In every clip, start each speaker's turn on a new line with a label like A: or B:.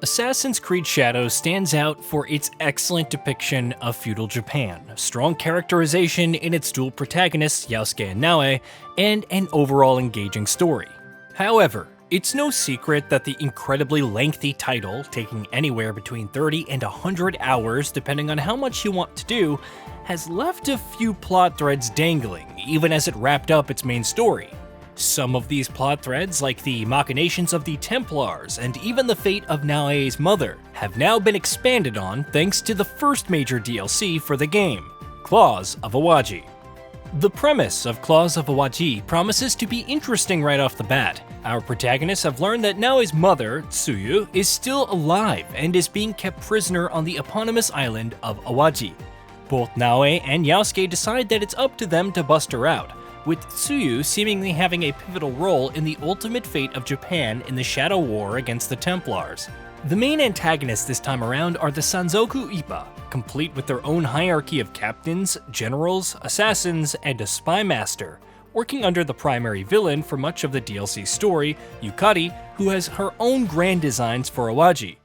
A: Assassin's Creed Shadows stands out for its excellent depiction of feudal Japan, strong characterization in its dual protagonists Yasuke and Naoe, and an overall engaging story. However, it's no secret that the incredibly lengthy title, taking anywhere between 30 and 100 hours depending on how much you want to do, has left a few plot threads dangling, even as it wrapped up its main story. Some of these plot threads, like the machinations of the Templars and even the fate of Naoe's mother, have now been expanded on thanks to the first major DLC for the game, Claws of Awaji. The premise of Claws of Awaji promises to be interesting right off the bat. Our protagonists have learned that Naoe's mother, Tsuyu, is still alive and is being kept prisoner on the eponymous island of Awaji. Both Naoe and Yasuke decide that it's up to them to bust her out, with Tsuyu seemingly having a pivotal role in the ultimate fate of Japan in the Shadow War against the Templars. The main antagonists this time around are the Sanzoku Ippa, complete with their own hierarchy of captains, generals, assassins, and a spy master, working under the primary villain for much of the DLC story, Yukari, who has her own grand designs for Awaji.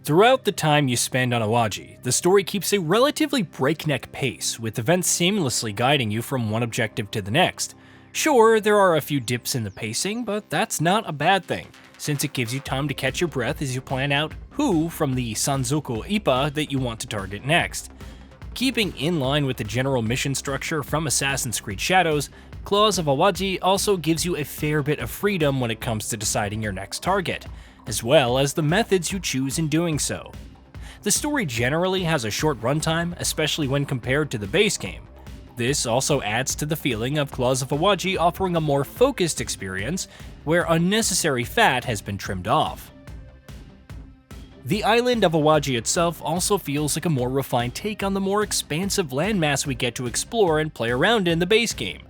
A: Throughout the time you spend on Awaji, the story keeps a relatively breakneck pace, with events seamlessly guiding you from one objective to the next. Sure, there are a few dips in the pacing, but that's not a bad thing, since it gives you time to catch your breath as you plan out who from the Sanzoku Ippa that you want to target next. Keeping in line with the general mission structure from Assassin's Creed Shadows, Claws of Awaji also gives you a fair bit of freedom when it comes to deciding your next target, as well as the methods you choose in doing so. The story generally has a short runtime, especially when compared to the base game. This also adds to the feeling of Claws of Awaji offering a more focused experience, where unnecessary fat has been trimmed off. The island of Awaji itself also feels like a more refined take on the more expansive landmass we get to explore and play around in the base game.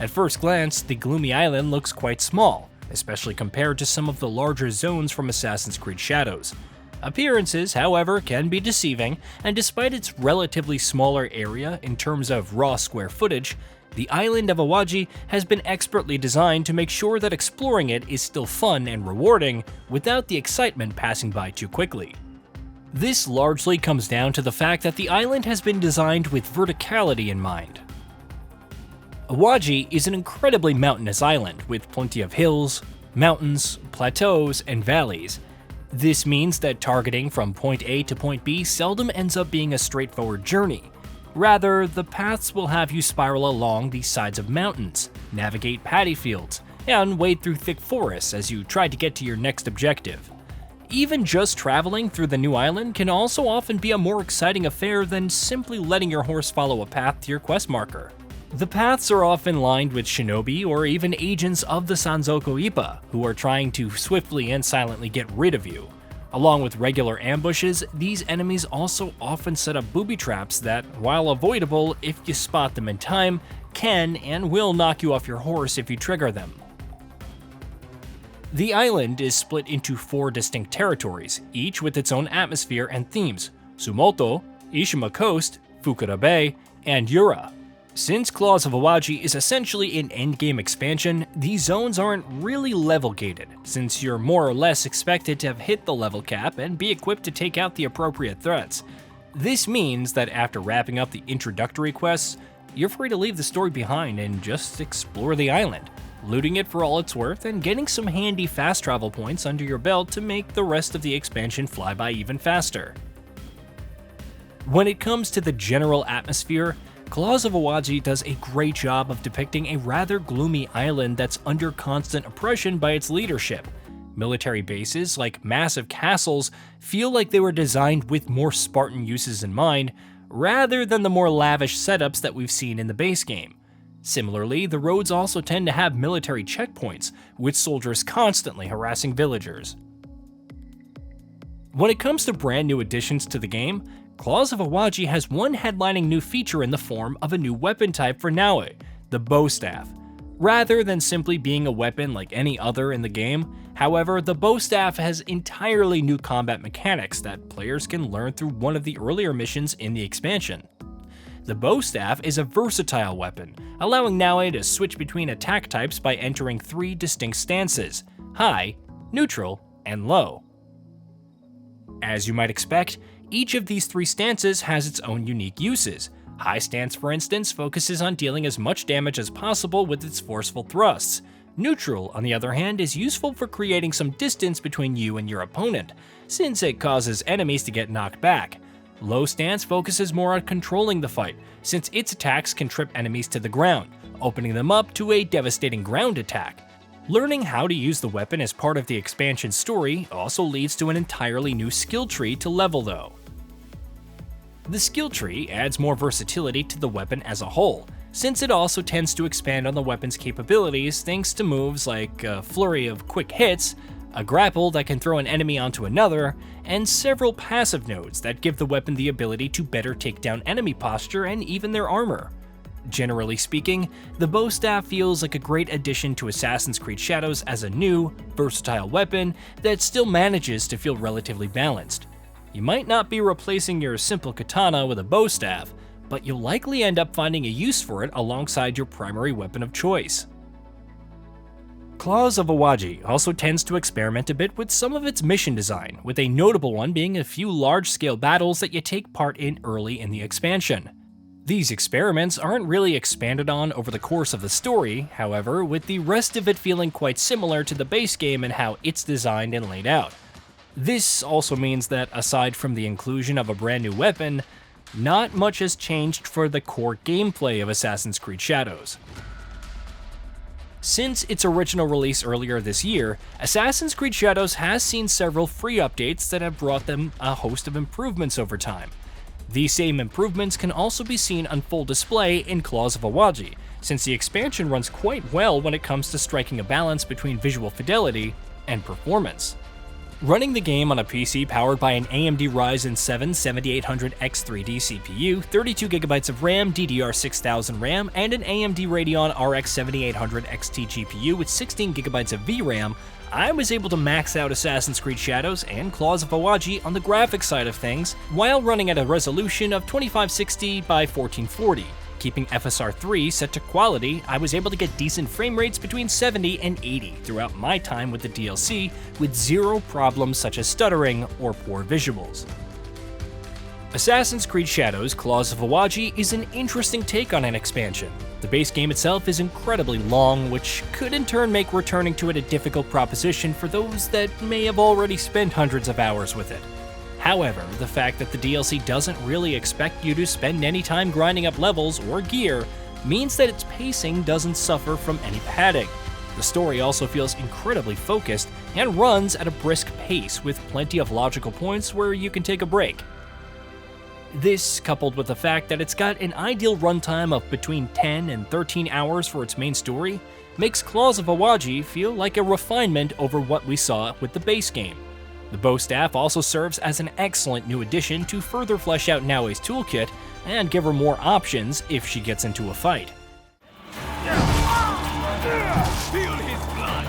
A: At first glance, the gloomy island looks quite small, especially compared to some of the larger zones from Assassin's Creed Shadows. Appearances, however, can be deceiving, and despite its relatively smaller area in terms of raw square footage, the island of Awaji has been expertly designed to make sure that exploring it is still fun and rewarding without the excitement passing by too quickly. This largely comes down to the fact that the island has been designed with verticality in mind. Awaji is an incredibly mountainous island with plenty of hills, mountains, plateaus, and valleys. This means that targeting from point A to point B seldom ends up being a straightforward journey. Rather, the paths will have you spiral along the sides of mountains, navigate paddy fields, and wade through thick forests as you try to get to your next objective. Even just traveling through the new island can also often be a more exciting affair than simply letting your horse follow a path to your quest marker. The paths are often lined with shinobi or even agents of the Sanzoku Ippa, who are trying to swiftly and silently get rid of you. Along with regular ambushes, these enemies also often set up booby traps that, while avoidable if you spot them in time, can and will knock you off your horse if you trigger them. The island is split into 4 distinct territories, each with its own atmosphere and themes: Sumoto, Ishima Coast, Fukura Bay, and Yura. Since Claws of Awaji is essentially an endgame expansion, these zones aren't really level gated, since you're more or less expected to have hit the level cap and be equipped to take out the appropriate threats. This means that after wrapping up the introductory quests, you're free to leave the story behind and just explore the island, looting it for all it's worth and getting some handy fast travel points under your belt to make the rest of the expansion fly by even faster. When it comes to the general atmosphere, Claws of Awaji does a great job of depicting a rather gloomy island that's under constant oppression by its leadership. Military bases, like massive castles, feel like they were designed with more Spartan uses in mind, rather than the more lavish setups that we've seen in the base game. Similarly, the roads also tend to have military checkpoints, with soldiers constantly harassing villagers. When it comes to brand new additions to the game, Claws of Awaji has one headlining new feature in the form of a new weapon type for Naoe, the bow staff. Rather than simply being a weapon like any other in the game, however, the bow staff has entirely new combat mechanics that players can learn through one of the earlier missions in the expansion. The bow staff is a versatile weapon, allowing Naoe to switch between attack types by entering 3 distinct stances: high, neutral, and low. As you might expect, each of these 3 stances has its own unique uses. High stance, for instance, focuses on dealing as much damage as possible with its forceful thrusts. Neutral, on the other hand, is useful for creating some distance between you and your opponent, since it causes enemies to get knocked back. Low stance focuses more on controlling the fight, since its attacks can trip enemies to the ground, opening them up to a devastating ground attack. Learning how to use the weapon as part of the expansion story also leads to an entirely new skill tree to level though. The skill tree adds more versatility to the weapon as a whole, since it also tends to expand on the weapon's capabilities thanks to moves like a flurry of quick hits, a grapple that can throw an enemy onto another, and several passive nodes that give the weapon the ability to better take down enemy posture and even their armor. Generally speaking, the bow staff feels like a great addition to Assassin's Creed Shadows as a new, versatile weapon that still manages to feel relatively balanced. You might not be replacing your simple katana with a bow staff, but you'll likely end up finding a use for it alongside your primary weapon of choice. Claws of Awaji also tends to experiment a bit with some of its mission design, with a notable one being a few large-scale battles that you take part in early in the expansion. These experiments aren't really expanded on over the course of the story, however, with the rest of it feeling quite similar to the base game and how it's designed and laid out. This also means that aside from the inclusion of a brand new weapon, not much has changed for the core gameplay of Assassin's Creed Shadows. Since its original release earlier this year, Assassin's Creed Shadows has seen several free updates that have brought them a host of improvements over time. These same improvements can also be seen on full display in Claws of Awaji, since the expansion runs quite well when it comes to striking a balance between visual fidelity and performance. Running the game on a PC powered by an AMD Ryzen 7 7800X3D CPU, 32GB of RAM, DDR6000 RAM, and an AMD Radeon RX 7800 XT GPU with 16GB of VRAM, I was able to max out Assassin's Creed Shadows and Claws of Awaji on the graphics side of things, while running at a resolution of 2560 by 1440. Keeping FSR 3 set to quality, I was able to get decent frame rates between 70 and 80 throughout my time with the DLC, with zero problems such as stuttering or poor visuals. Assassin's Creed Shadows Claws of Awaji is an interesting take on an expansion. The base game itself is incredibly long, which could in turn make returning to it a difficult proposition for those that may have already spent hundreds of hours with it. However, the fact that the DLC doesn't really expect you to spend any time grinding up levels or gear means that its pacing doesn't suffer from any padding. The story also feels incredibly focused and runs at a brisk pace with plenty of logical points where you can take a break. This, coupled with the fact that it's got an ideal runtime of between 10 and 13 hours for its main story, makes Claws of Awaji feel like a refinement over what we saw with the base game. The bow staff also serves as an excellent new addition to further flesh out Naoe's toolkit and give her more options if she gets into a fight.
B: Feel his blood.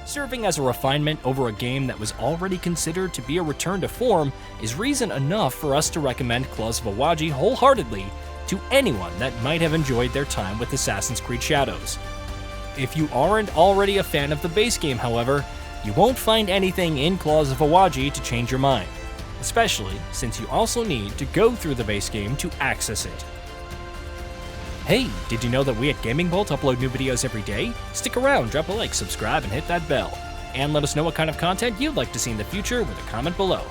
A: Serving as a refinement over a game that was already considered to be a return to form is reason enough for us to recommend Claws of Awaji wholeheartedly to anyone that might have enjoyed their time with Assassin's Creed Shadows. If you aren't already a fan of the base game, however, you won't find anything in Claws of Awaji to change your mind, especially since you also need to go through the base game to access it. Hey, did you know that we at GamingBolt upload new videos every day? Stick around, drop a like, subscribe, and hit that bell. And let us know what kind of content you'd like to see in the future with a comment below.